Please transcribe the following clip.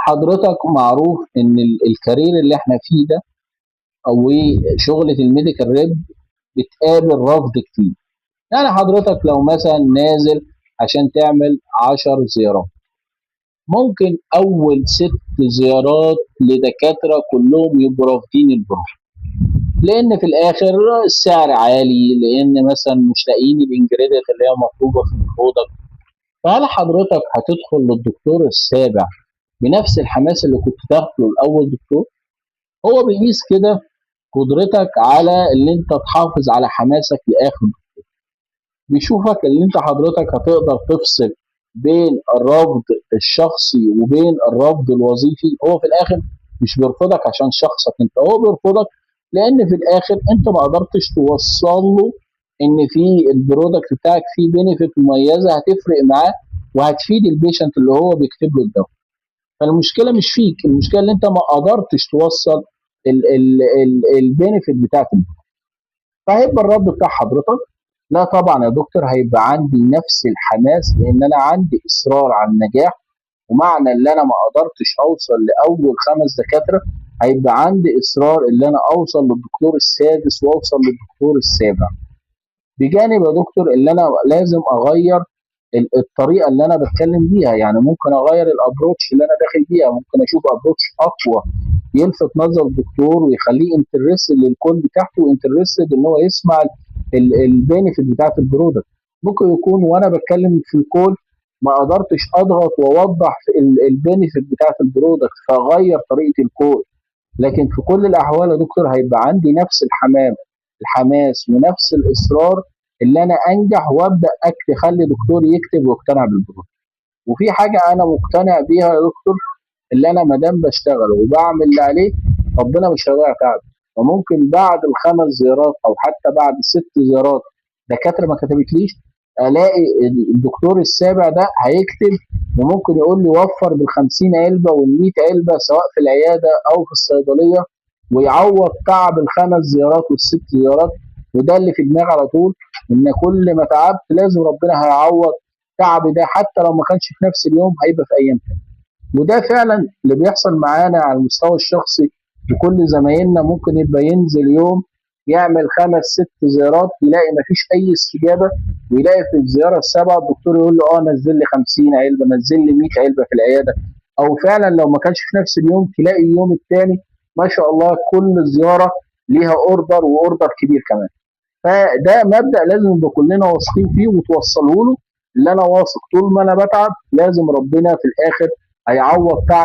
حضرتك معروف ان الكارير اللي احنا فيه ده او شغلة الميديكال ريب بتقابل رفض كتير. يعني حضرتك لو مثلا نازل عشان تعمل 10 زيارات، ممكن اول 6 زيارات لدكاترة كلهم يبقوا رافضين البروجكت، لان في الاخر السعر عالي، لان مثلا مش لاقيين الانجريدينت اللي هي مطلوبة في البرودكت. فهل حضرتك هتدخل للدكتور السابع بنفس الحماس اللي كنت داخله الاول دكتور؟ هو بيقيس كده قدرتك على ان انت تحافظ على حماسك لاخر، بيشوفك ان انت حضرتك هتقدر تفصل بين الرفض الشخصي وبين الرفض الوظيفي. هو في الاخر مش بيرفضك عشان شخصك انت، هو بيرفضك لان في الاخر انت ما قدرتش توصل له ان في البرودكت بتاعك فيه بينيفيت مميزه هتفرق معاه وهتفيد البيشنت اللي هو بيكتب له الدواء. فالمشكله مش فيك، المشكله ان انت ما قدرتش توصل البينيفيت بتاعك. فهيبقى الرد بتاع حضرتك لا طبعا يا دكتور، هيبقى عندي نفس الحماس لان انا عندي اصرار على النجاح. ومعنى ان انا ما قدرتش اوصل لاول 5 دكاتره، هيبقى عندي اصرار ان انا اوصل للدكتور السادس واوصل للدكتور السابع. بجانب يا دكتور اللي انا لازم اغير الطريقه اللي انا بتكلم بيها. يعني ممكن اغير الابروتش اللي انا داخل بيها، ممكن اشوف ابروتش اقوى يلفت نظر الدكتور ويخليه انترستد للكول بتاعته وانترستد ان هو يسمع البينفيت بتاعت البرودكت. ممكن يكون وانا بتكلم في الكول ما قدرتش اضغط واوضح البينفيت بتاعت البرودكت فاغير طريقه الكول. لكن في كل الاحوال يا دكتور هيبقى عندي نفس الحماس ونفس الاصرار اللي انا انجح وابدا اخلي دكتور يكتب ويقتنع بالبرودكت. وفي حاجه انا مقتنع بيها يا دكتور، اللي انا ما دام بشتغل وبعمل اللي عليه ربنا مش هيضيع تعبي. وممكن بعد ال5 زيارات او حتى بعد ال6 زيارات دكاتره ما كتبتليش، الاقي الدكتور السابع ده هيكتب وممكن يقول لي وفر بال50 علبه وال100 علبه سواء في العياده او في الصيدليه، ويعوض تعب ال5 زيارات وال6 زيارات. وده اللي في دماغي على طول، ان كل ما تعبت لازم ربنا هيعوض تعبي ده، حتى لو ما كانش في نفس اليوم هيبقى في ايام تانية. وده فعلا اللي بيحصل معانا على المستوى الشخصي. بكل زمايلنا ممكن يبقى ينزل يوم يعمل 5 6 زيارات يلاقي مفيش اي استجابه، ويلاقي في الزياره السابعه الدكتور يقول له نزل لي 50 علبه، نزل لي 100 علبه في العياده. او فعلا لو ما كانش في نفس اليوم تلاقي اليوم الثاني ما شاء الله كل زياره ليها اوردر واوردر كبير كمان. فده مبدا لازم نبقى كلنا واثقين فيه وتوصله له، اللي انا واثق طول ما انا بتعب لازم ربنا في الاخر هيعوض تعب.